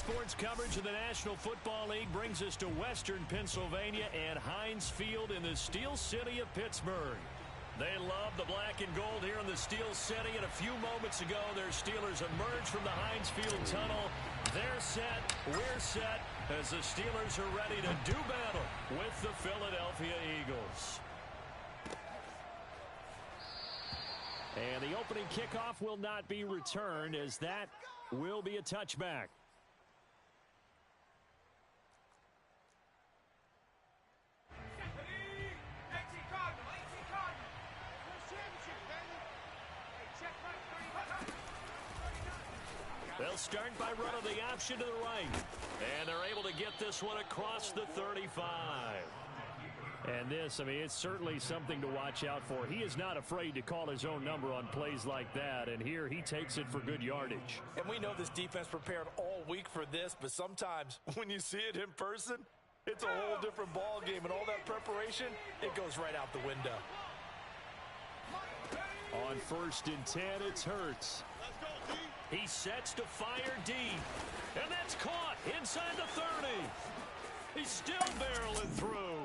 Sports coverage of the National Football League brings us to Western Pennsylvania and Heinz Field in the Steel City of Pittsburgh. They love the black and gold here in the Steel City, and a few moments ago, their Steelers emerged from the Heinz Field tunnel. They're set, we're set, as the Steelers are ready to do battle with the Philadelphia Eagles. And the opening kickoff will not be returned, as that will be a touchback. They'll start by running the option to the right. And they're able to get this one across the 35. And this, I mean, it's certainly something to watch out for. He is not afraid to call his own number on plays like that. And here he takes it for good yardage. And we know this defense prepared all week for this, but sometimes when you see it in person, it's a whole different ball game. And all that preparation, it goes right out the window. On 1st and 10, it's Hurts. He sets to fire deep. And that's caught inside the 30. He's still barreling through.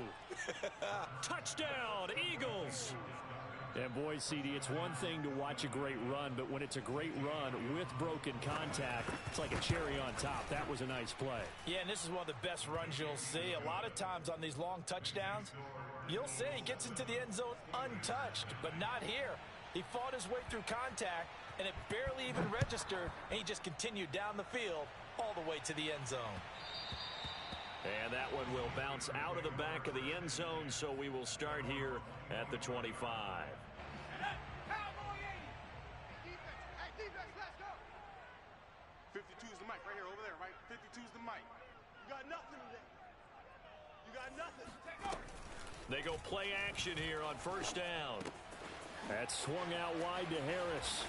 Touchdown, Eagles. And boy, CD, it's one thing to watch a great run, but when it's a great run with broken contact, it's like a cherry on top. That was a nice play. Yeah, and this is one of the best runs you'll see. A lot of times on these long touchdowns, you'll see he gets into the end zone untouched, but not here. He fought his way through contact, and it barely even registered, and he just continued down the field all the way to the end zone. And that one will bounce out of the back of the end zone, so we will start here at the 25. Defense, let's go. 52 is the mic right here, over there, right? 52 is the mic. You got nothing today. You got nothing. Take over. They go play action here on 1st down. That's swung out wide to Harris.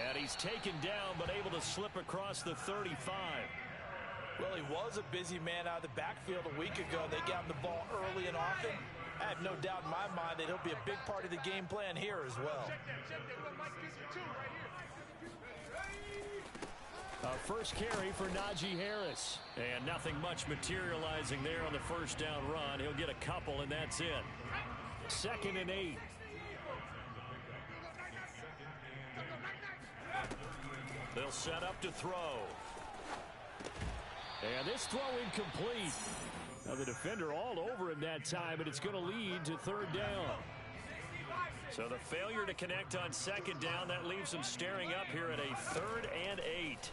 And he's taken down, but able to slip across the 35. Well, he was a busy man out of the backfield a week ago. They got him the ball early and often. I have no doubt in my mind that he'll be a big part of the game plan here as well. Check that. Mike 52 right here. A first carry for Najee Harris. And nothing much materializing there on the 1st down run. He'll get a couple, and that's it. 2nd and 8. They'll set up to throw. And this throw incomplete. Now the defender all over him that time, and it's going to lead to 3rd down. So the failure to connect on 2nd down, that leaves him staring up here at a 3rd and 8.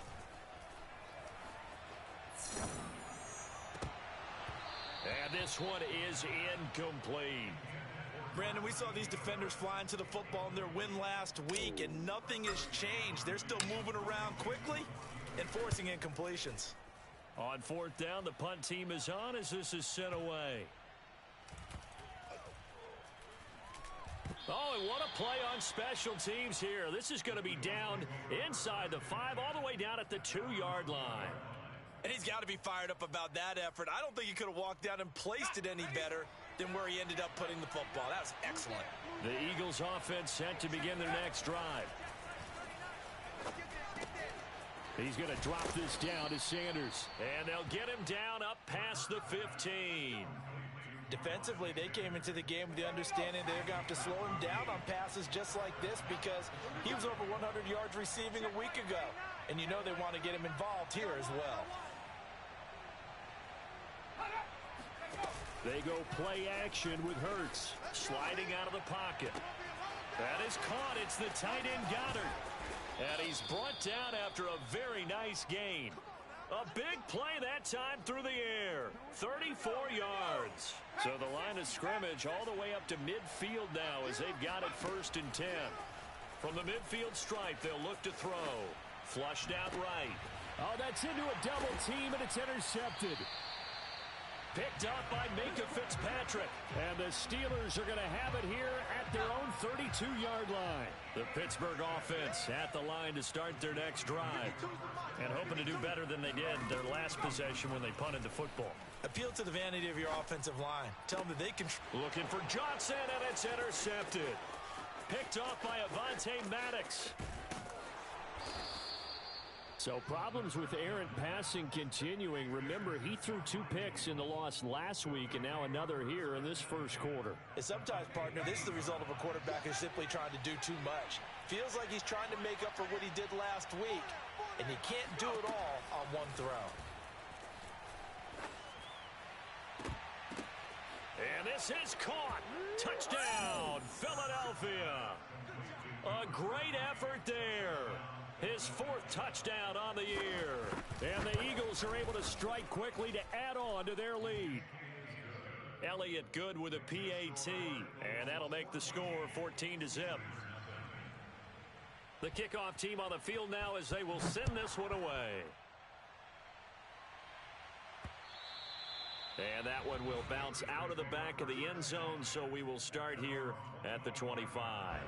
And this one is incomplete. Brandon, we saw these defenders flying to the football in their win last week, and nothing has changed. They're still moving around quickly and forcing incompletions. On 4th down, the punt team is on as this is sent away. Oh, and what a play on special teams here. This is going to be down inside the 5, all the way down at the 2-yard line. And he's got to be fired up about that effort. I don't think he could have walked down and placed it any better than where he ended up putting the football. That was excellent. The Eagles offense set to begin their next drive. He's going to drop this down to Sanders. And they'll get him down up past the 15. Defensively, they came into the game with the understanding they're going to have to slow him down on passes just like this because he was over 100 yards receiving a week ago. And you know they want to get him involved here as well. They go play action with Hurts. Sliding out of the pocket. That is caught. It's the tight end Goddard. And he's brought down after a very nice gain. A big play that time through the air. 34 yards. So the line of scrimmage all the way up to midfield now as they've got it 1st and 10. From the midfield stripe, they'll look to throw. Flushed out right. Oh, that's into a double team, and it's intercepted. Picked up by Minkah Fitzpatrick. And the Steelers are going to have it here at their own 32-yard line. The Pittsburgh offense at the line to start their next drive. And hoping to do better than they did their last possession when they punted the football. Appeal to the vanity of your offensive line. Tell them that they can... Looking for Johnson, and it's intercepted. Picked off by Avonte Maddox. So problems with errant passing continuing. Remember, he threw 2 picks in the loss last week and now another here in this first quarter. And sometimes, partner, this is the result of a quarterback who's simply trying to do too much. Feels like he's trying to make up for what he did last week, and he can't do it all on one throw. And this is caught. Touchdown, Philadelphia. A great effort there. His 4th touchdown on the year. And the Eagles are able to strike quickly to add on to their lead. Elliott good with a PAT. And that'll make the score 14-0. The kickoff team on the field now as they will send this one away. And that one will bounce out of the back of the end zone, so we will start here at the 25.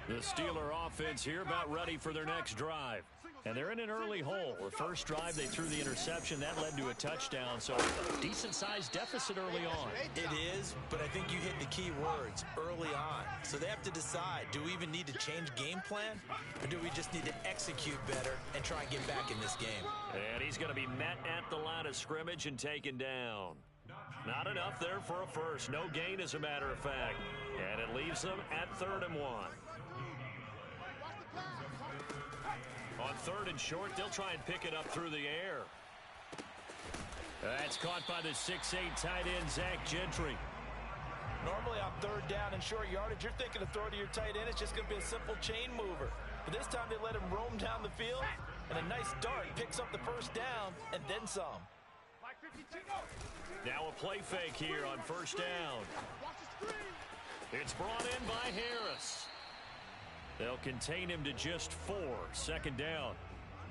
The Steeler offense here about ready for their next drive. And they're in an early hole. The first drive, they threw the interception. That led to a touchdown, so a decent-sized deficit early on. It is, but I think you hit the key words, early on. So they have to decide, do we even need to change game plan, or do we just need to execute better and try and get back in this game? And he's going to be met at the line of scrimmage and taken down. Not enough there for a first. No gain, as a matter of fact. And it leaves them at 3rd and 1. On 3rd and short, they'll try and pick it up through the air. That's caught by the 6'8" tight end, Zach Gentry. Normally on 3rd down and short yardage, you're thinking to throw to your tight end. It's just going to be a simple chain mover. But this time they let him roam down the field, and a nice dart picks up the first down and then some. Now a play fake here on 1st down. It's brought in by Harris. They'll contain him to just 4. 2nd down.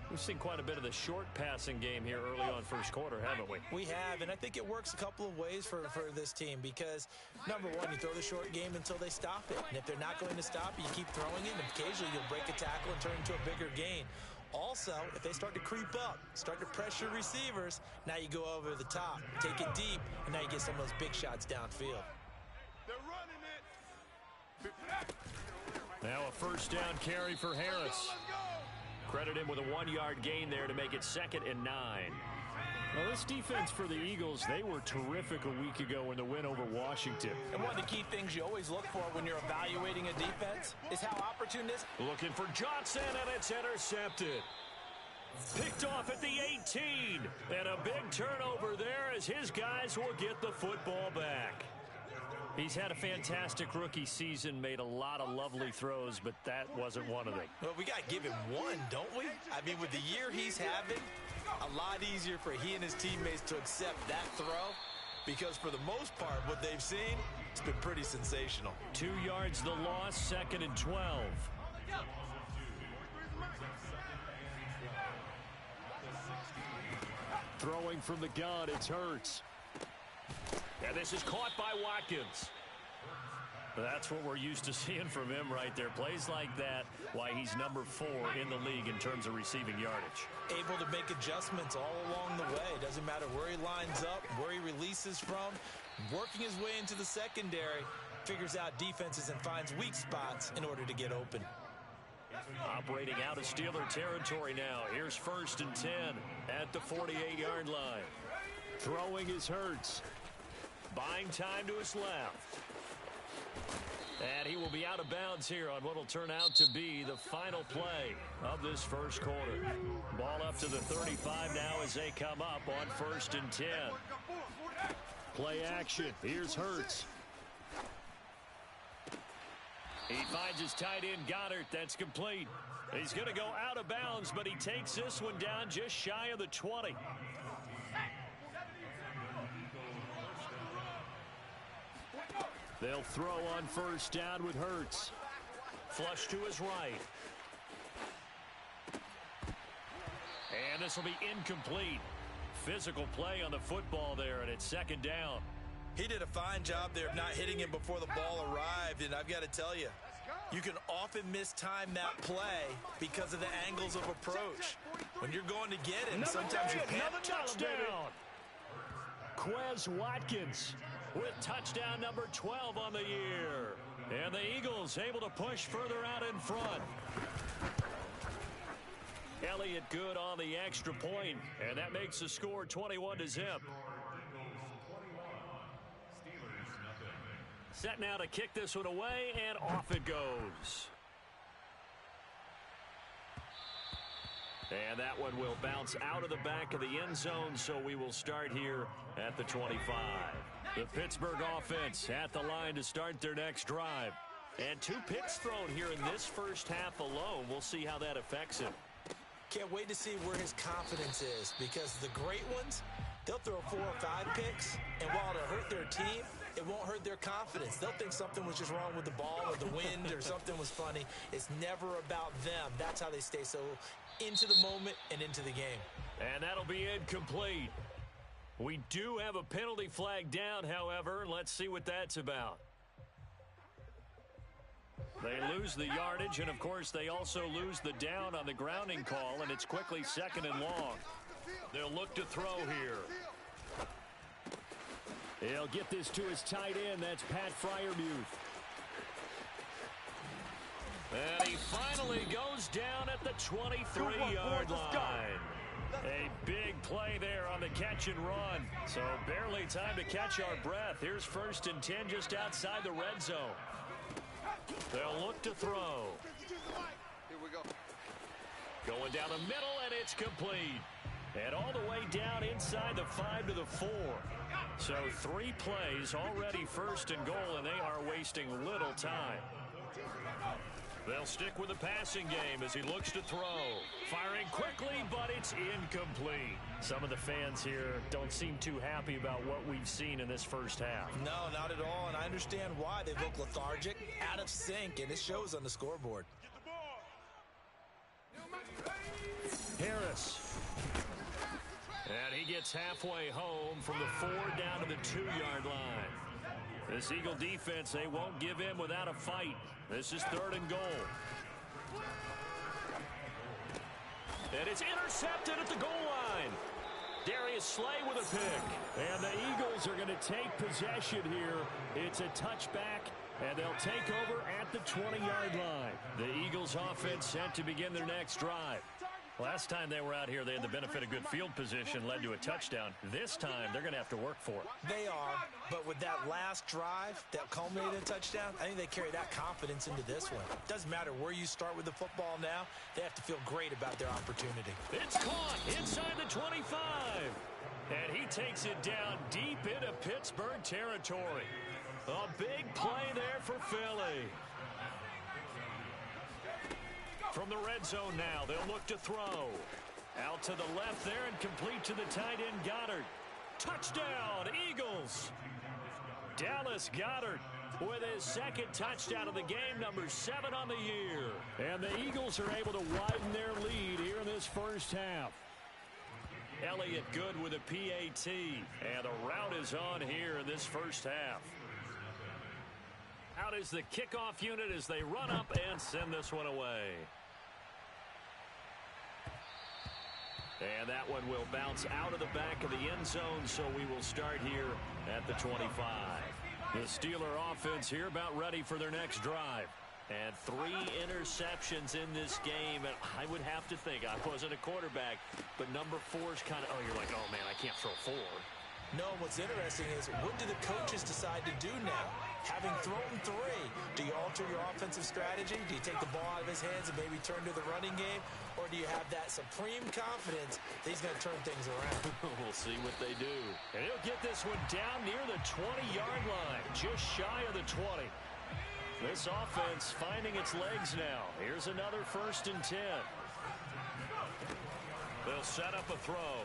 We've seen quite a bit of the short passing game here early on first quarter, haven't we? We have, and I think it works a couple of ways for this team because, number one, you throw the short game until they stop it. And if they're not going to stop it, you keep throwing it, and occasionally you'll break a tackle and turn into a bigger gain. Also, if they start to creep up, start to pressure receivers, now you go over the top, take it deep, and now you get some of those big shots downfield. They're running it. Now a 1st down carry for Harris. Credit him with a 1-yard gain there to make it 2nd and 9. Well, this defense for the Eagles, they were terrific a week ago in the win over Washington. And one of the key things you always look for when you're evaluating a defense is how opportunistic. Looking for Johnson, and it's intercepted. Picked off at the 18. And a big turnover there as his guys will get the football back. He's had a fantastic rookie season, made a lot of lovely throws, but that wasn't one of them. Well, we got to give him one, don't we? I mean, with the year he's having, a lot easier for he and his teammates to accept that throw because for the most part, what they've seen, it's been pretty sensational. 2 yards the loss, 2nd and 12. Throwing from the gun, it's Hurts. And this is caught by Watkins. That's what we're used to seeing from him right there. Plays like that, why he's number 4 in the league in terms of receiving yardage. Able to make adjustments all along the way. Doesn't matter where he lines up, where he releases from. Working his way into the secondary, figures out defenses and finds weak spots in order to get open. Operating out of Steeler territory now. Here's 1st and 10 at the 48-yard line. Throwing is Hurts. Buying time to his left. And he will be out of bounds here on what will turn out to be the final play of this first quarter. Ball up to the 35 now as they come up on 1st and 10. Play action. Here's Hurts. He finds his tight end, Goddard. That's complete. He's going to go out of bounds, but he takes this one down just shy of the 20. They'll throw on 1st down with Hurts. Flush to his right. And this will be incomplete. Physical play on the football there, and it's 2nd down. He did a fine job there of not hitting him before the ball arrived, and I've got to tell you, you can often mistime that play because of the angles of approach. When you're going to get him, sometimes you can't. Another touchdown. Quez Watkins with touchdown number 12 on the year. And the Eagles able to push further out in front. Elliott good on the extra point, and that makes the score 21-0. Set now to kick this one away, and off it goes. And that one will bounce out of the back of the end zone, so we will start here at the 25. The Pittsburgh offense at the line to start their next drive. And 2 picks thrown here in this first half alone. We'll see how that affects him. Can't wait to see where his confidence is, because the great ones, they'll throw 4 or 5 picks, and while it'll hurt their team, it won't hurt their confidence. They'll think something was just wrong with the ball or the wind or something was funny. It's never about them. That's how they stay so into the moment and into the game. And that'll be incomplete. We do have a penalty flag down, however. Let's see what that's about. They lose the yardage, and, of course, they also lose the down on the grounding call, and it's quickly 2nd and long. They'll look to throw here. He'll get this to his tight end. That's Pat Freiermuth. And he finally goes down at the 23-yard line. A big play there on the catch and run. So barely time to catch our breath. Here's 1st and 10 just outside the red zone. They'll look to throw. Here we go. Going down the middle, and it's complete. And all the way down inside the 5 to the 4. So 3 plays already 1st and goal, and they are wasting little time. They'll stick with the passing game as he looks to throw. Firing quickly, but it's incomplete. Some of the fans here don't seem too happy about what we've seen in this first half. No, not at all, and I understand why. They look lethargic, out of sync, and it shows on the scoreboard. Harris. And he gets halfway home from the 4 down to the 2-yard line. This Eagle defense, they won't give in without a fight. This is 3rd and goal. And it's intercepted at the goal line. Darius Slay with a pick. And the Eagles are going to take possession here. It's a touchback, and they'll take over at the 20-yard line. The Eagles offense set to begin their next drive. Last time they were out here, they had the benefit of good field position, led to a touchdown. This time, they're going to have to work for it. They are, but with that last drive that culminated in a touchdown, I think they carry that confidence into this one. Doesn't matter where you start with the football now, they have to feel great about their opportunity. It's caught inside the 25. And he takes it down deep into Pittsburgh territory. A big play there for Philly. From the red zone now, they'll look to throw. Out to the left there and complete to the tight end, Goddard. Touchdown, Eagles. Dallas Goedert with his 2nd touchdown of the game, number 7 on the year. And the Eagles are able to widen their lead here in this first half. Elliott good with a PAT, and the route is on here in this first half. Out is the kickoff unit as they run up and send this one away. And that one will bounce out of the back of the end zone, so we will start here at the 25. The Steeler offense here about ready for their next drive. And 3 interceptions in this game. And I would have to think, I wasn't a quarterback, but number 4 is kind of, oh, you're like, oh, man, I can't throw 4. No, what's interesting is, what do the coaches decide to do now? Having thrown 3, do you alter your offensive strategy? Do you take the ball out of his hands and maybe turn to the running game? Or do you have that supreme confidence that he's going to turn things around? We'll see what they do. And he'll get this one down near the 20-yard line, just shy of the 20. This offense finding its legs now. Here's another 1st and 10. They'll set up a throw.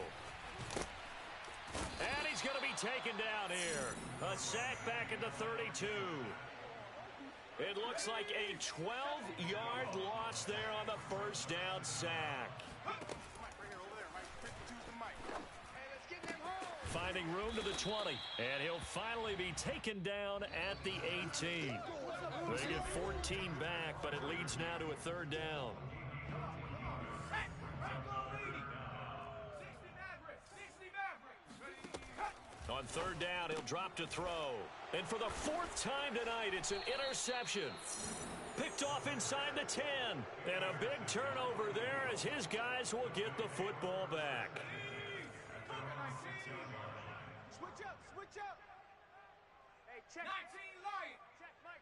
And he's going to be taken down here. A sack back at the 32. It looks like a 12-yard loss there on the 1st down sack. Finding room to the 20. And he'll finally be taken down at the 18. They get 14 back, but it leads now to a 3rd down. On 3rd down, he'll drop to throw. And for the 4th time tonight, it's an interception. Picked off inside the 10. And a big turnover there as his guys will get the football back. Switch up, switch up. Hey, check. 19 light. Check, Mike,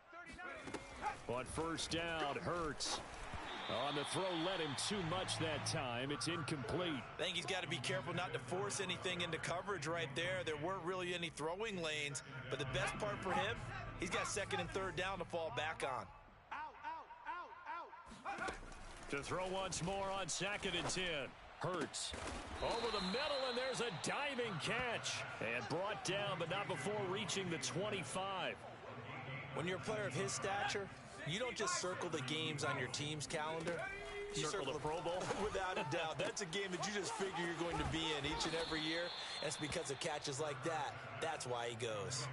39. On first down, Hurts. On the throw, led him too much that time. It's incomplete. I think he's got to be careful not to force anything into coverage right there. There weren't really any throwing lanes, but the best part for him, he's got second and third down to fall back on. Out. To throw once more on second and 10. Hurts over the middle, and there's a diving catch. And brought down, but not before reaching the 25. When you're a player of his stature, you don't just circle the games on your team's calendar. You circle the Pro Bowl? Without a doubt. That's a game that you just figure you're going to be in each and every year. And it's because of catches like that. That's why he goes.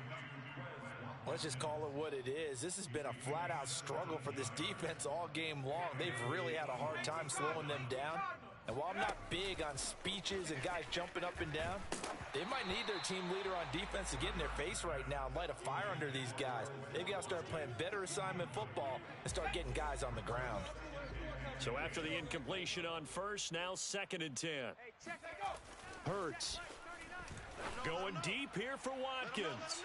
Let's just call it what it is. This has been a flat-out struggle for this defense all game long. They've really had a hard time slowing them down. And while I'm not big on speeches and guys jumping up and down, they might need their team leader on defense to get in their face right now and light a fire under these guys. They've got to start playing better assignment football and start getting guys on the ground. So after the incompletion on first, now second and 10. Hurts going deep here for Watkins.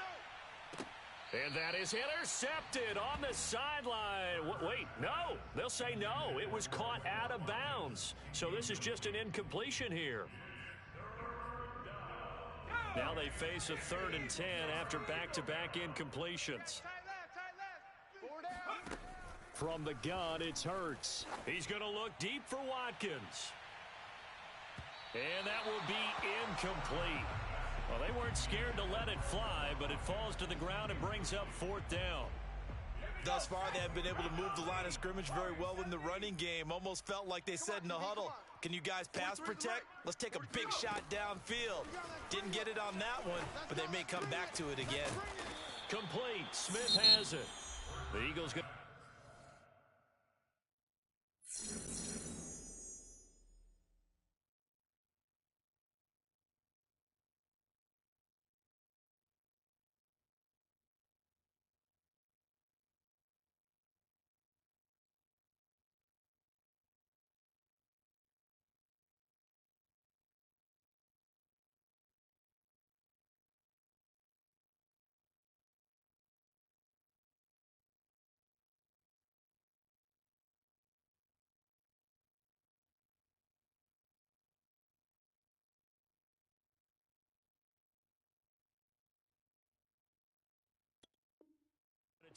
And that is intercepted on the sideline. Wait, no. They'll say no. It was caught out of bounds. So this is just an incompletion here. Now they face a third and 10 after back-to-back incompletions. From the gun, it's Hurts. He's going to look deep for Watkins. And that will be incomplete. Well, they weren't scared to let it fly, but it falls to the ground and brings up fourth down. Thus far, they have been able to move the line of scrimmage very well in the running game. Almost felt like they said in the huddle, can you guys pass protect? Let's take a big shot downfield. Didn't get it on that one, but they may come back to it again. Complete. Smith has it. The Eagles go.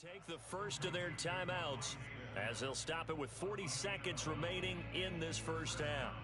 Take the first of their timeouts as they'll stop it with 40 seconds remaining in this first half.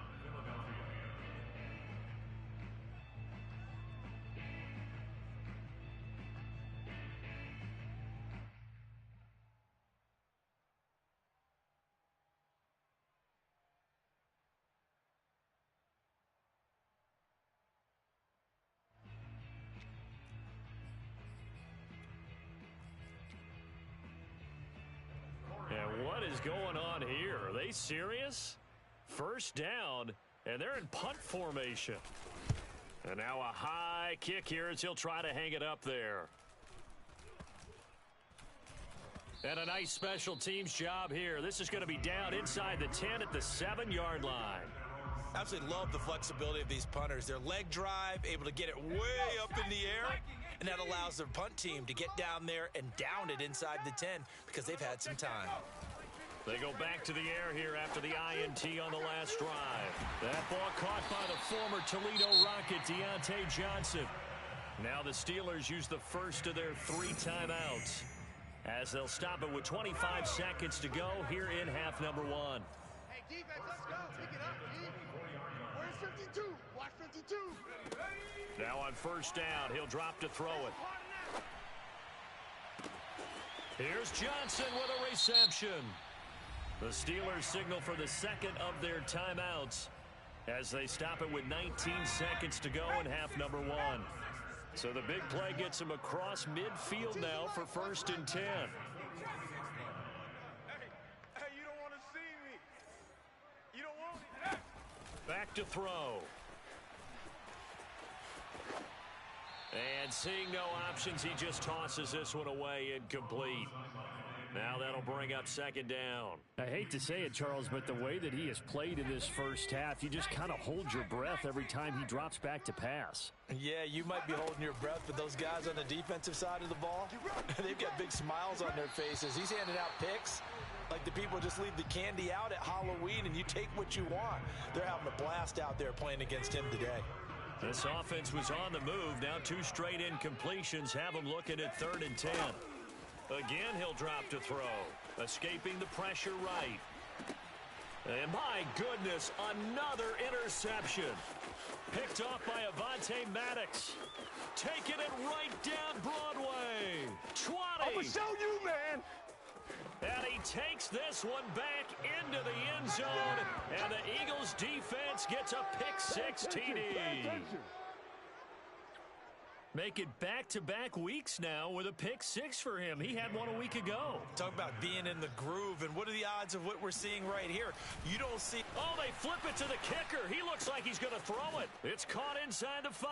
And what is going on here? Are they serious? First down, and they're in punt formation. And now a high kick here as he'll try to hang it up there. And a nice special teams job here. This is going to be down inside the 10 at the 7-yard line. Absolutely love the flexibility of these punters. Their leg drive, able to get it way up in the air, and that allows their punt team to get down there and down it inside the 10 because they've had some time. They go back to the air here after the INT on the last drive. That ball caught by the former Toledo Rocket, Deontay Johnson. Now the Steelers use the first of their 3 timeouts as they'll stop it with 25 seconds to go here in half number 1. Hey, defense, let's go. Pick it up, G. Where's 52? Watch 52. Now on first down, he'll drop to throw it. Here's Johnson with a reception. The Steelers signal for the second of their timeouts as they stop it with 19 seconds to go in half number 1. So the big play gets him across midfield now for first and 10. Hey, you don't want to see me. You don't want me. Back to throw. And seeing no options, he just tosses this one away incomplete. Now that'll bring up second down. I hate to say it, Charles, but the way that he has played in this first half, you just kind of hold your breath every time he drops back to pass. Yeah, you might be holding your breath, but those guys on the defensive side of the ball, they've got big smiles on their faces. He's handing out picks like the people just leave the candy out at Halloween and you take what you want. They're having a blast out there playing against him today. This offense was on the move. Now 2 straight incompletions have him looking at 3rd and 10. Again, he'll drop to throw. Escaping the pressure right. And my goodness, another interception. Picked off by Avonte Maddox. Taking it right down Broadway. 20. I'm going to show you, man. And he takes this one back into the end zone. And the Eagles defense gets a pick 6 TD. Make it back-to-back weeks now with a pick 6 for him. He had one a week ago. Talk about being in the groove, and what are the odds of what we're seeing right here? You don't see... Oh, they flip it to the kicker. He looks like he's going to throw it. It's caught inside the 5.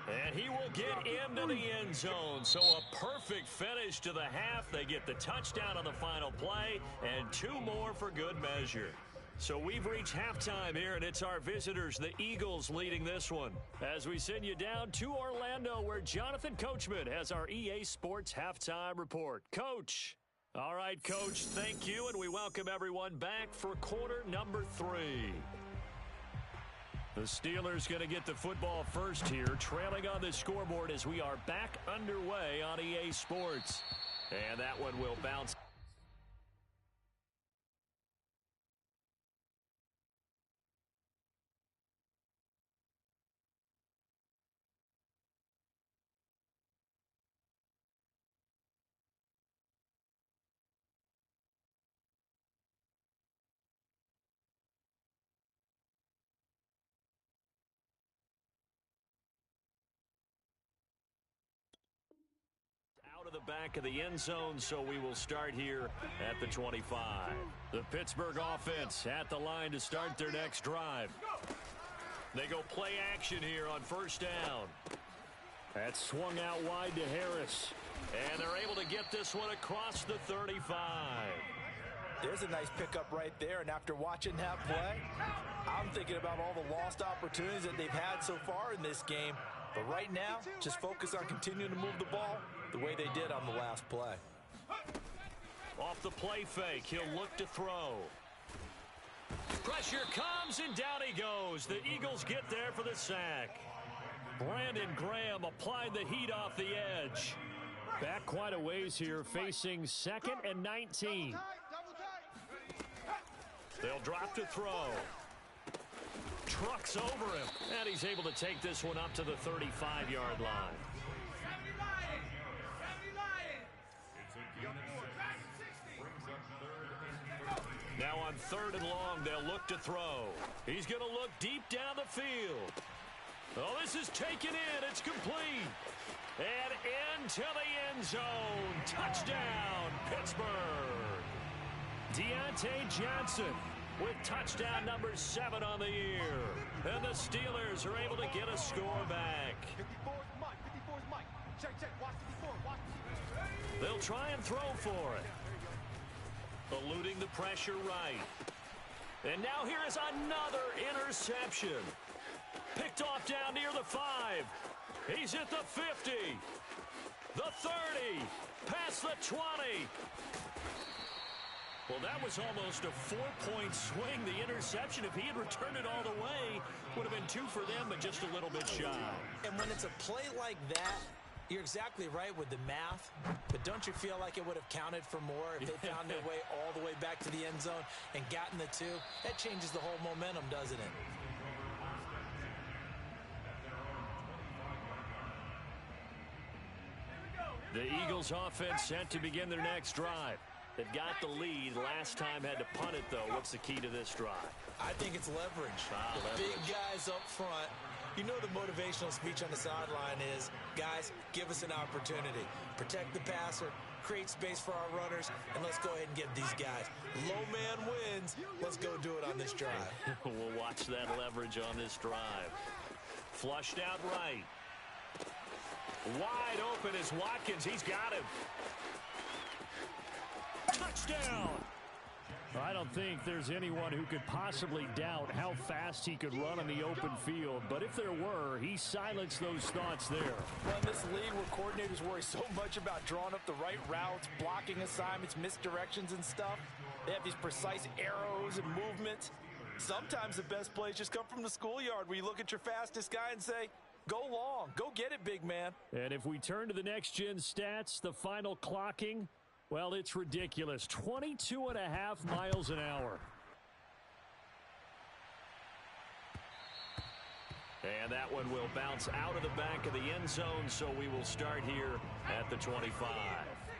And he will get into the end zone. So a perfect finish to the half. They get the touchdown on the final play, and 2 more for good measure. So we've reached halftime here, and it's our visitors, the Eagles, leading this one. As we send you down to Orlando, where Jonathan Coachman has our EA Sports Halftime Report. Coach. All right, Coach, thank you, and we welcome everyone back for quarter number 3. The Steelers going to get the football first here, trailing on the scoreboard as we are back underway on EA Sports. And that one will bounce. The back of the end zone, so we will start here at the 25. The Pittsburgh offense at the line to start their next drive. They go play action here on first down. That's swung out wide to Harris, and they're able to get this one across the 35. There's a nice pickup right there, and after watching that play, I'm thinking about all the lost opportunities that they've had so far in this game. But right now, just focus on continuing to move the ball the way they did on the last play. Off the play fake, he'll look to throw. Pressure comes, and down he goes. The Eagles get there for the sack. Brandon Graham applied the heat off the edge. Back quite a ways here, facing 2nd and 19. They'll drop to throw. Trucks over him, and he's able to take this one up to the 35-yard line. Now on 3rd and long, they'll look to throw. He's going to look deep down the field. Oh, this is taken in. It's complete. And into the end zone. Touchdown, Pittsburgh. Deontay Johnson with touchdown number 7 on the year. And the Steelers are able to get a score back. 54 is Mike. 54 is Mike. Check. Watch 54. Watch. They'll try and throw for it. Eluding the pressure right. And now here is another interception. Picked off down near the 5. He's at the 50. The 30. Past the 20. Well, that was almost a 4-point swing. The interception, if he had returned it all the way, would have been 2 for them, but just a little bit shy. And when it's a play like that, you're exactly right with the math, but don't you feel like it would have counted for more if they found their way all the way back to the end zone and gotten the 2? That changes the whole momentum, doesn't it? The Eagles offense set to begin their next drive. They've got the lead. Last time had to punt it, though. What's the key to this drive? I think it's leverage. The big guys up front. You know the motivational speech on the sideline is, guys, give us an opportunity. Protect the passer, create space for our runners, and let's go ahead and give these guys. Low man wins. Let's go do it on this drive. We'll watch that leverage on this drive. Flushed out right. Wide open is Watkins. He's got him. touchdown. I don't think there's anyone who could possibly doubt how fast he could run on the open field. But if there were, he silenced those thoughts there. Well, in this league where coordinators worry so much about drawing up the right routes, blocking assignments, misdirections and stuff, they have these precise arrows and movements. Sometimes the best plays just come from the schoolyard where you look at your fastest guy and say, go long, go get it, big man. And if we turn to the next-gen stats, the final clocking, well, it's ridiculous. 22.5 miles an hour. And that one will bounce out of the back of the end zone, so we will start here at the 25.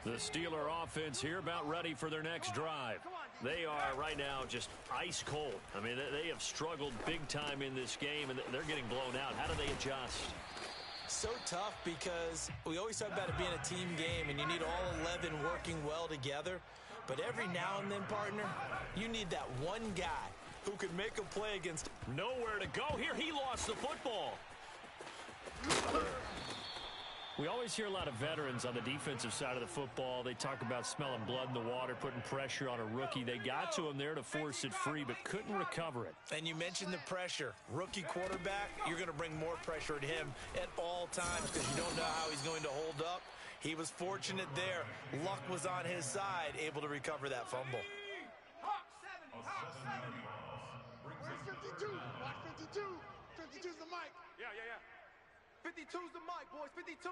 The Steeler offense here about ready for their next drive. They are right now just ice cold. I mean, they have struggled big time in this game, and they're getting blown out. How do they adjust? So tough because we always talk about it being a team game, and you need all 11 working well together. But every now and then, partner, you need that one guy who can make a play against. Nowhere to go here. He lost the football. We always hear a lot of veterans on the defensive side of the football. They talk about smelling blood in the water, putting pressure on a rookie. They got to him there to force it free, but couldn't recover it. And you mentioned the pressure. Rookie quarterback, you're going to bring more pressure at him at all times because you don't know how he's going to hold up. He was fortunate there. Luck was on his side, able to recover that fumble. 52. Watch 52. 52's the mic. Yeah. 52's the mic, boys. 52.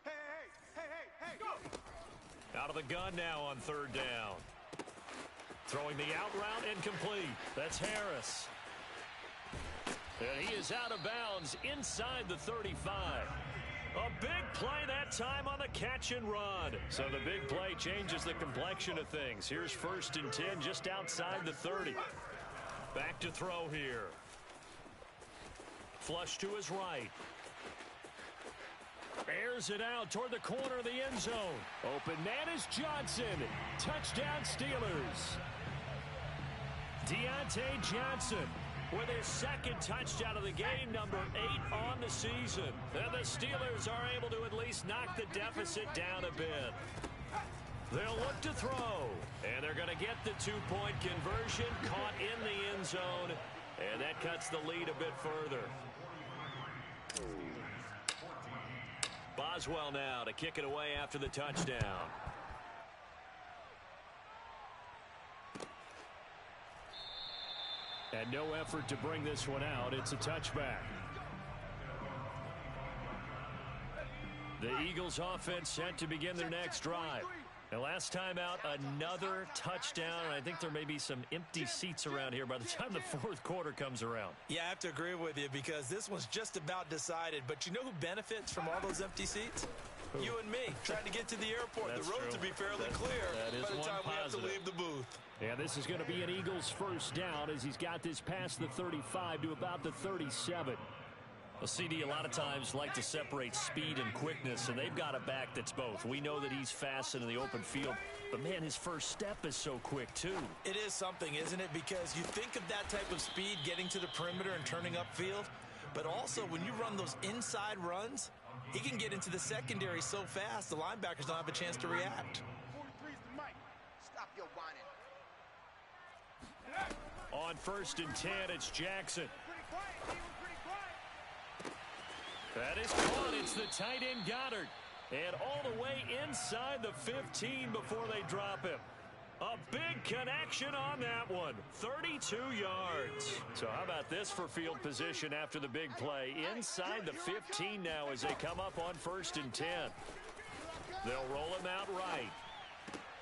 Hey. Go. Out of the gun now on third down. Throwing the out route incomplete. That's Harris. And he is out of bounds inside the 35. A big play that time on the catch and run. So the big play changes the complexion of things. Here's 1st and 10 just outside the 30. Back to throw here. Flush to his right. Airs it out toward the corner of the end zone. Open man is Johnson. Touchdown Steelers. Deontay Johnson with his second touchdown of the game, number 8 on the season. And the Steelers are able to at least knock the deficit down a bit. They'll look to throw, and they're going to get the 2-point conversion, caught in the end zone, and that cuts the lead a bit further. Boswell now to kick it away after the touchdown. And no effort to bring this one out. It's a touchback. The Eagles offense set to begin their next drive. And last time out, another touchdown. I think there may be some empty seats around here by the time the fourth quarter comes around. Yeah, I have to agree with you because this one's just about decided. But you know who benefits from all those empty seats? Who? You and me, trying to get to the airport. That's the roads will be fairly clear by the time we have to leave the booth. Yeah, this is going to be an Eagles first down as he's got this past the 35 to about the 37. Well, CD, a lot of times like to separate speed and quickness, and they've got a back that's both. We know that he's fast in the open field, but, man, his first step is so quick, too. It is something, isn't it? Because you think of that type of speed getting to the perimeter and turning upfield, but also when you run those inside runs, he can get into the secondary so fast the linebackers don't have a chance to react. 43's the mic. Stop your whining. On 1st and 10, it's Jackson. Pretty quiet, Steve. Pretty quiet. That is caught. It's the tight end Goddard. And all the way inside the 15 before they drop him. A big connection on that one. 32 yards. So how about this for field position after the big play? Inside the 15 now as they come up on 1st and 10. They'll roll him out right.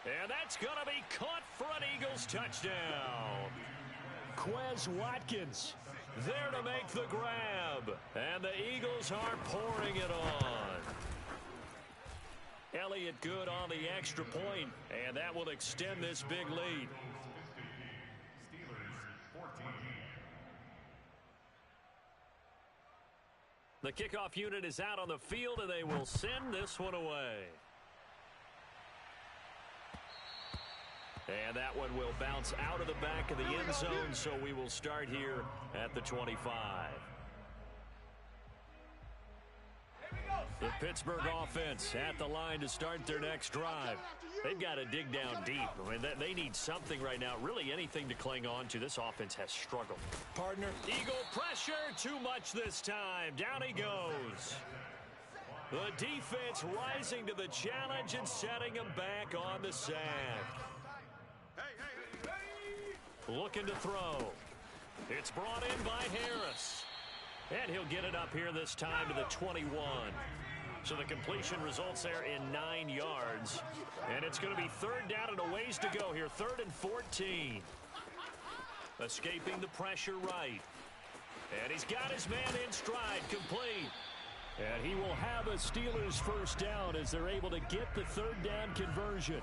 And that's going to be caught for an Eagles touchdown. Quez Watkins there to make the grab. And the Eagles are pouring it on. Elliott good on the extra point, and that will extend this big lead. The kickoff unit is out on the field, and they will send this one away. And that one will bounce out of the back of the end zone, so we will start here at the 25. The Pittsburgh offense at the line to start their next drive. They've got to dig down deep. I mean, they need something right now, really anything to cling on to. This offense has struggled. Partner. Eagle pressure, too much this time. Down he goes. The defense rising to the challenge and setting him back on the sack. Looking to throw. It's brought in by Harris. And he'll get it up here this time to the 21. So the completion results there in 9 yards. And it's going to be third down and a ways to go here. 3rd and 14. Escaping the pressure right. And he's got his man in stride, complete. And he will have a Steelers first down as they're able to get the 3rd down conversion.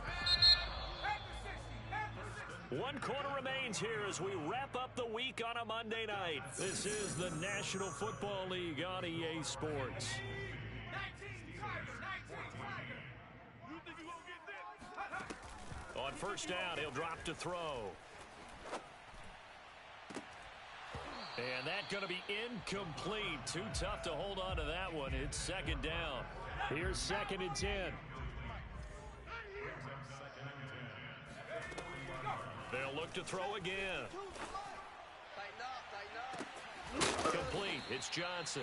1 quarter remains here as we wrap up the week on a Monday night. This is the National Football League on EA Sports. On first down, he'll drop to throw. And that's going to be incomplete. Too tough to hold on to that one. It's 2nd down. Here's 2nd and 10. They'll look to throw again. Complete. It's Johnson.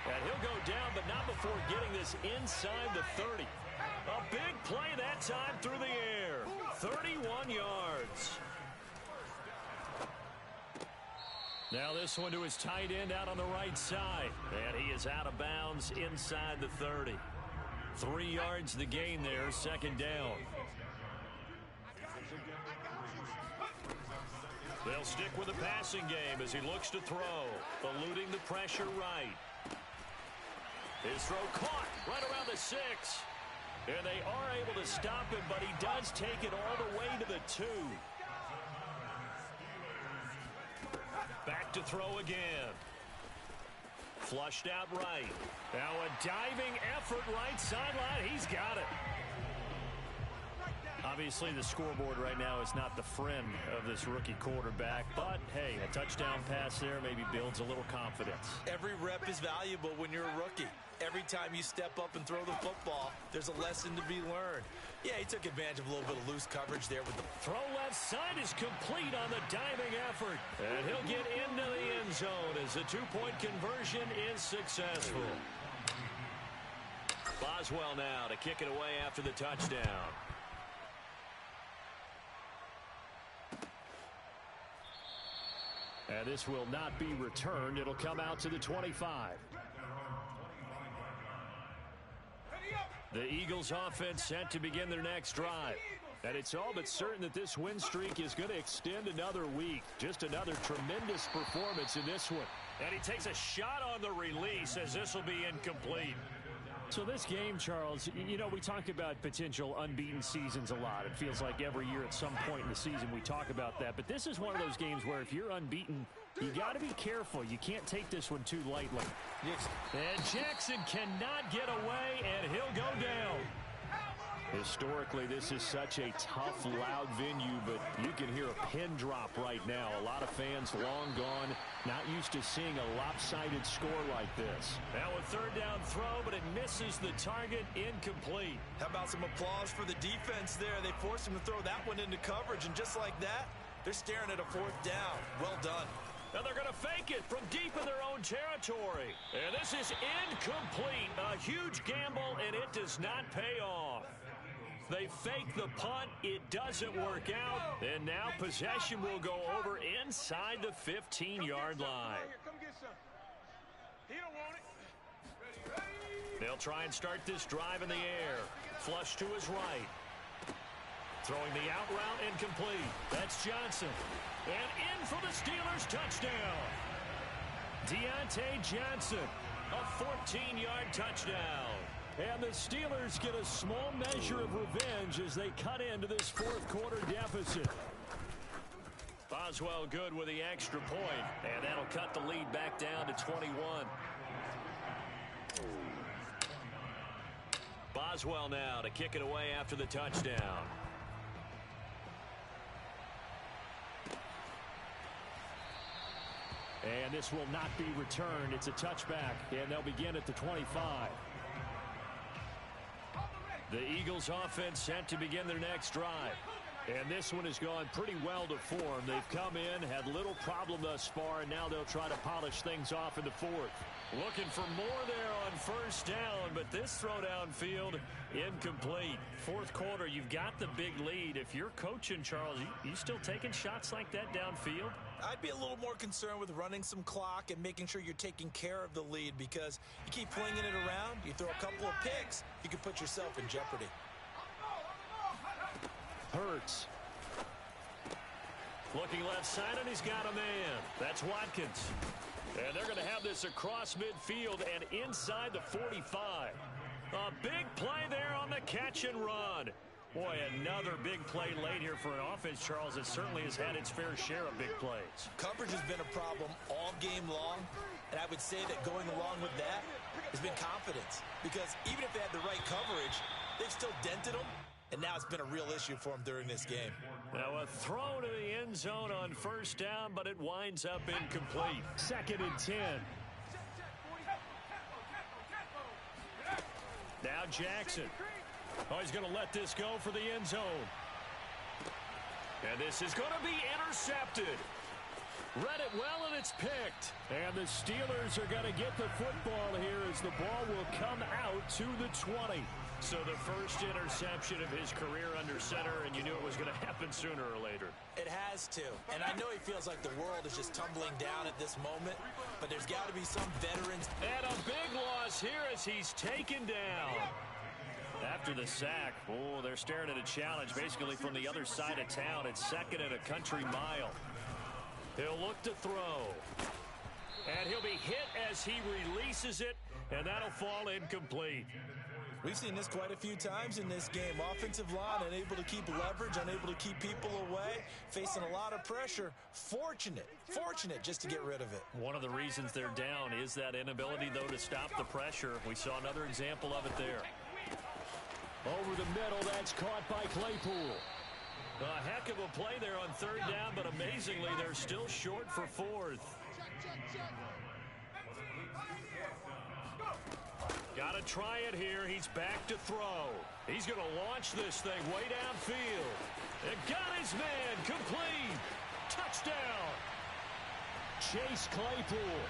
And he'll go down, but not before getting this inside the 30. A big play that time through the air. 31 yards. Now this one to his tight end out on the right side. And he is out of bounds inside the 30. 3 yards the gain there, 2nd down. They'll stick with the passing game as he looks to throw. Eluding the pressure right. His throw caught right around the 6. And they are able to stop him, but he does take it all the way to the 2. Back to throw again. Flushed out right. Now a diving effort right sideline. He's got it. Obviously, the scoreboard right now is not the friend of this rookie quarterback. But, hey, a touchdown pass there maybe builds a little confidence. Every rep is valuable when you're a rookie. Every time you step up and throw the football, there's a lesson to be learned. Yeah, he took advantage of a little bit of loose coverage there with the throw left side is complete on the diving effort. And he'll get into the end zone as the 2-point conversion is successful. Boswell now to kick it away after the touchdown. And this will not be returned. It'll come out to the 25. The Eagles offense set to begin their next drive. And it's all but certain that this win streak is going to extend another week. Just another tremendous performance in this one. And he takes a shot on the release as this will be incomplete. So this game, Charles, you know, we talk about potential unbeaten seasons a lot. It feels like every year at some point in the season we talk about that. But this is one of those games where if you're unbeaten, you got to be careful. You can't take this one too lightly. Yes. And Jackson cannot get away, and he'll go down. Historically, this is such a tough, loud venue, but you can hear a pin drop right now. A lot of fans long gone, not used to seeing a lopsided score like this. Now a 3rd down throw, but it misses the target, incomplete. How about some applause for the defense there? They forced him to throw that one into coverage, and just like that, they're staring at a 4th down. Well done. Now they're going to fake it from deep in their own territory. And this is incomplete. A huge gamble, and it does not pay off. They fake the punt. It doesn't work out. And now possession will go over inside the 15-yard line. They'll try and start this drive in the air. Flush to his right. Throwing the out route incomplete. That's Johnson. And in for the Steelers touchdown. Deontay Johnson. A 14-yard touchdown. And the Steelers get a small measure of revenge as they cut into this 4th quarter deficit. Boswell good with the extra point. And that'll cut the lead back down to 21. Boswell now to kick it away after the touchdown. And this will not be returned. It's a touchback, and they'll begin at the 25. The Eagles offense set to begin their next drive. And this one has gone pretty well to form. They've come in, had little problem thus far, and now they'll try to polish things off in the fourth. Looking for more there on first down, but this throw downfield incomplete. Fourth quarter, you've got the big lead. If you're coaching, Charles, you still taking shots like that downfield? I'd be a little more concerned with running some clock and making sure you're taking care of the lead, because you keep flinging it around, you throw a couple of picks, you can put yourself in jeopardy. Hurts. Looking left side, and he's got a man. That's Watkins. And they're going to have this across midfield and inside the 45. A big play there on the catch and run. Boy, another big play late here for an offense, Charles, that certainly has had its fair share of big plays. Coverage has been a problem all game long, and I would say that going along with that has been confidence. Because even if they had the right coverage, they've still dented them, and now it's been a real issue for them during this game. Now a throw to the end zone on first down, but it winds up incomplete. 2nd and 10. Now Jackson. Oh, he's going to let this go for the end zone. And this is going to be intercepted. Read it well, and it's picked. And the Steelers are going to get the football here as the ball will come out to the 20. So the first interception of his career under center, and you knew it was going to happen sooner or later. It has to. And I know he feels like the world is just tumbling down at this moment, but there's got to be some veterans. And a big loss here as he's taken down. After the sack, oh, they're staring at a challenge basically from the other side of town. It's 2nd and a country mile. He'll look to throw. And he'll be hit as he releases it, and that'll fall incomplete. We've seen this quite a few times in this game. Offensive line unable to keep leverage, unable to keep people away, facing a lot of pressure. Fortunate just to get rid of it. One of the reasons they're down is that inability, though, to stop the pressure. We saw another example of it there. Over the middle, that's caught by Claypool. A heck of a play there on third down, but amazingly, they're still short for fourth. Got to try it here. He's back to throw. He's going to launch this thing way downfield. And got his man. Complete. Touchdown. Chase Claypool.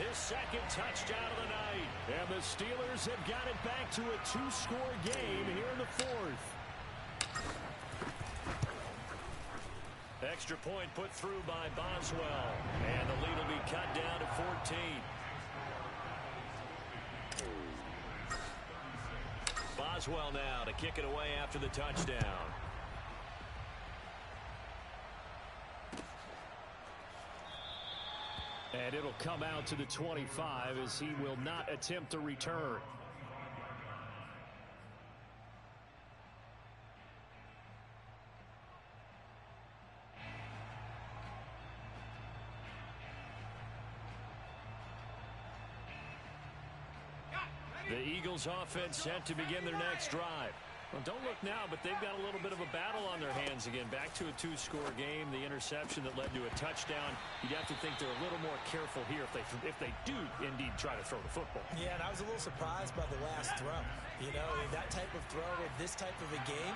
His second touchdown of the night. And the Steelers have got it back to a 2-score game here in the fourth. Extra point put through by Boswell. And the lead will be cut down to 14. Boswell now to kick it away after the touchdown. And it'll come out to the 25 as he will not attempt a return. The Eagles offense set to begin their next drive. Well, don't look now, but they've got a little bit of a battle on their hands again. Back to a 2-score game. The interception that led to a touchdown. You'd have to think they're a little more careful here if they do indeed try to throw the football. Yeah, and I was a little surprised by the last throw. You know, that type of throw with this type of a game,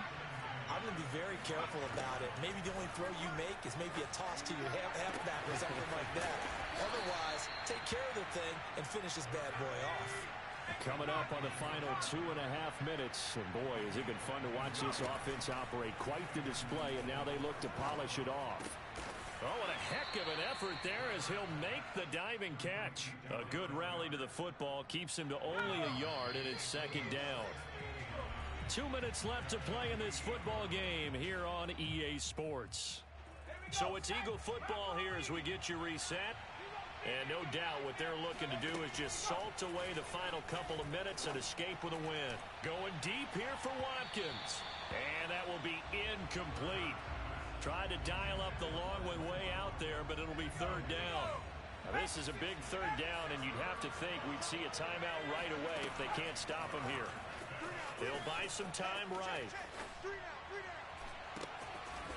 I'm going to be very careful about it. Maybe the only throw you make is maybe a toss to your halfback or something like that. Otherwise, take care of the thing and finish this bad boy off. Coming up on the final 2.5 minutes. And boy, has it been fun to watch this offense operate. Quite the display, and now they look to polish it off. Oh, what a heck of an effort there as he'll make the diving catch. A good rally to the football keeps him to only a yard, and it's 2nd down. 2 minutes left to play in this football game here on EA Sports. So it's Eagle football here as we get you reset. And no doubt what they're looking to do is just salt away the final couple of minutes and escape with a win. Going deep here for Watkins. And that will be incomplete. Tried to dial up the long one way out there, but it'll be 3rd down. Now, this is a big 3rd down, and you'd have to think we'd see a timeout right away if they can't stop him here. They'll buy some time right.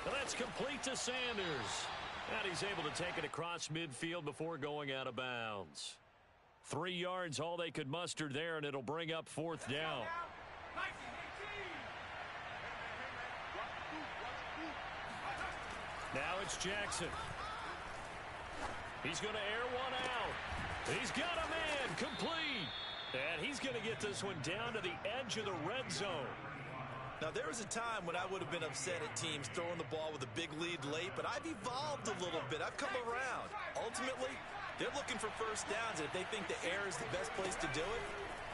Well, that's complete to Sanders. And he's able to take it across midfield before going out of bounds. 3 yards, all they could muster there, and it'll bring up 4th down. Now it's Jackson. He's going to air one out. He's got a man complete. And he's going to get this one down to the edge of the red zone. Now, there was a time when I would have been upset at teams throwing the ball with a big lead late, but I've evolved a little bit. I've come around. Ultimately, they're looking for first downs, and if they think the air is the best place to do it,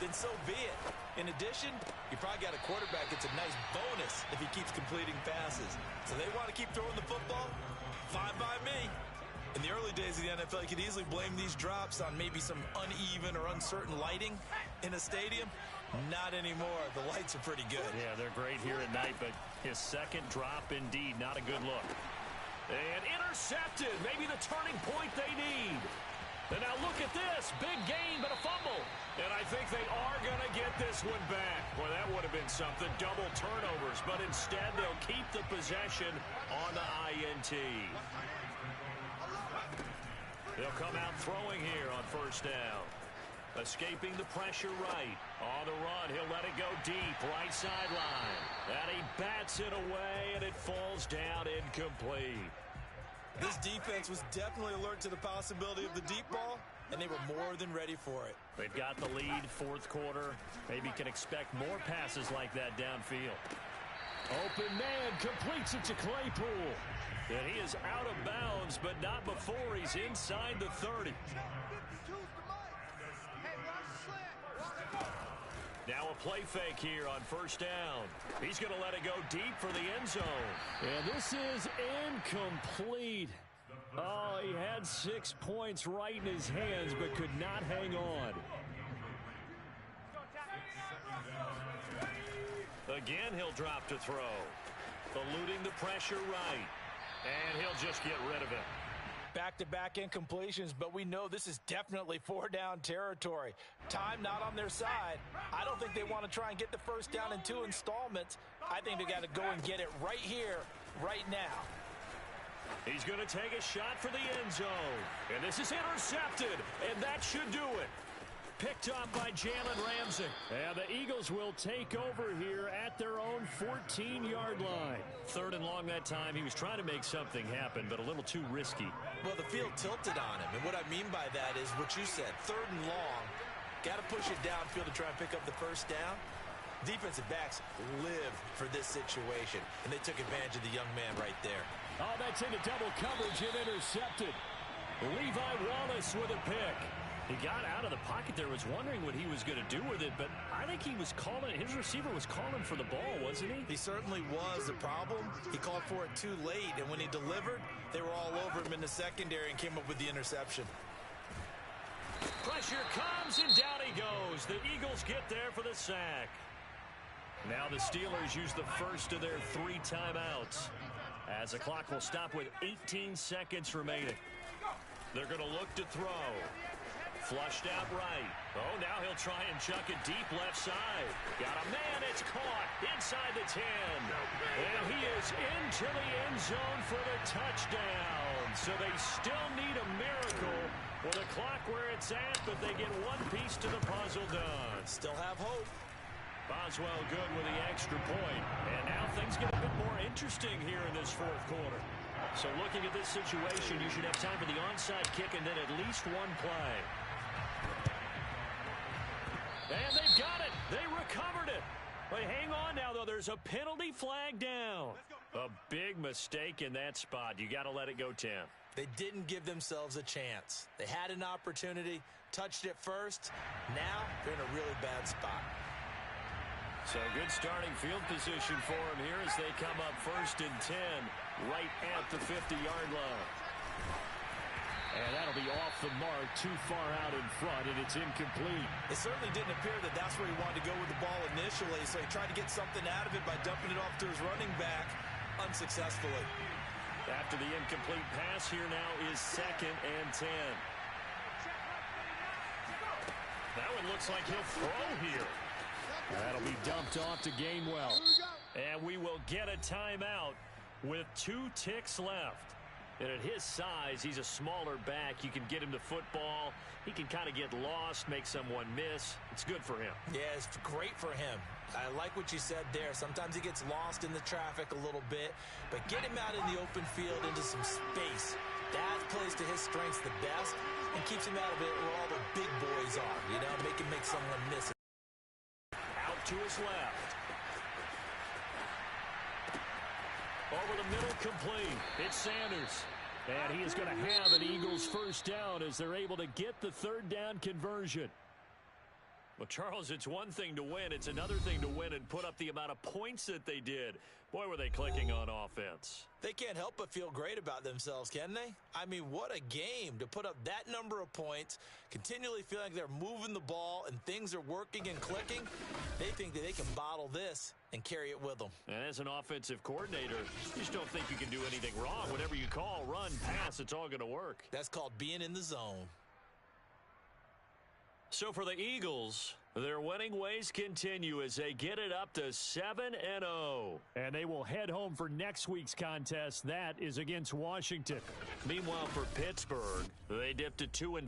then so be it. In addition, you probably got a quarterback that's a nice bonus if he keeps completing passes. So they want to keep throwing the football? Fine by me. In the early days of the NFL, you could easily blame these drops on maybe some uneven or uncertain lighting in a stadium. Not anymore. The lights are pretty good. Yeah, they're great here at night, but his second drop, indeed, not a good look. And intercepted. Maybe the turning point they need. And now look at this. Big gain, but a fumble. And I think they are going to get this one back. Well, that would have been something. Double turnovers. But instead, they'll keep the possession on the INT. They'll come out throwing here on first down. Escaping the pressure right. On the run, he'll let it go deep. Right sideline. And he bats it away, and it falls down incomplete. This defense was definitely alert to the possibility of the deep ball, and they were more than ready for it. They've got the lead, fourth quarter. Maybe can expect more passes like that downfield. Open man completes it to Claypool. And he is out of bounds, but not before he's inside the 30. Now a play fake here on first down. He's going to let it go deep for the end zone. And this is incomplete. Oh, he had 6 points right in his hands, but could not hang on. Again, he'll drop to throw. Eluding the pressure right. And he'll just get rid of it. Back-to-back incompletions, but we know this is definitely four-down territory. Time not on their side. I don't think they want to try and get the first down in 2 installments. I think they got to go and get it right here, right now. He's going to take a shot for the end zone. And this is intercepted, and that should do it. Picked up by Jalen Ramsey. And the Eagles will take over here at their own 14-yard line. 3rd and long that time. He was trying to make something happen, but a little too risky. Well, the field tilted on him, and what I mean by that is what you said. 3rd and long, got to push it downfield to try and pick up the first down. Defensive backs live for this situation, and they took advantage of the young man right there. Oh, that's into double coverage and intercepted. Levi Wallace with a pick. He got out of the pocket there, was wondering what he was going to do with it, but I think he was calling, his receiver was calling for the ball, wasn't he? He certainly was. The problem, he called for it too late, and when he delivered, they were all over him in the secondary and came up with the interception. Pressure comes, and down he goes. The Eagles get there for the sack. Now the Steelers use the first of their 3 timeouts, as the clock will stop with 18 seconds remaining. They're going to look to throw. Flushed out right. Oh, now he'll try and chuck it deep left side. Got a man, it's caught inside the 10. And he is into the end zone for the touchdown. So they still need a miracle with the clock where it's at, but they get one piece to the puzzle done. Still have hope. Boswell good with the extra point. And now things get a bit more interesting here in this 4th quarter. So looking at this situation, you should have time for the onside kick and then at least one play. And they've got it. They recovered it. But hang on now, though. There's a penalty flag down. A big mistake in that spot. You got to let it go, Tim. They didn't give themselves a chance. They had an opportunity, touched it first. Now they're in a really bad spot. So good starting field position for them here as they come up 1st and 10 right at the 50-yard line. And that'll be off the mark, too far out in front, and it's incomplete. It certainly didn't appear that that's where he wanted to go with the ball initially, so he tried to get something out of it by dumping it off to his running back unsuccessfully. After the incomplete pass, here now is 2nd and 10. That one looks like he'll throw here. That'll be dumped off to Gainwell. And we will get a timeout with 2 ticks left. And at his size, he's a smaller back. You can get him the football. He can kind of get lost, make someone miss. It's good for him. Yeah, it's great for him. I like what you said there. Sometimes he gets lost in the traffic a little bit, but get him out in the open field into some space. That plays to his strengths the best and keeps him out of it where all the big boys are. You know, make him make someone miss it. Out to his left. Over the middle, complete. It's Sanders. And he is going to have an Eagles first down as they're able to get the third down conversion. Well, Charles, it's one thing to win. It's another thing to win and put up the amount of points that they did. Boy, were they clicking on offense. They can't help but feel great about themselves, can they? I mean, what a game to put up that number of points, continually feeling like they're moving the ball and things are working and clicking. They think that they can bottle this and carry it with them. And as an offensive coordinator, you just don't think you can do anything wrong. Whatever you call, run, pass, it's all going to work. That's called being in the zone. So for the Eagles, their winning ways continue as they get it up to 7-0. And they will head home for next week's contest. That is against Washington. Meanwhile, for Pittsburgh, they dipped to 2-4.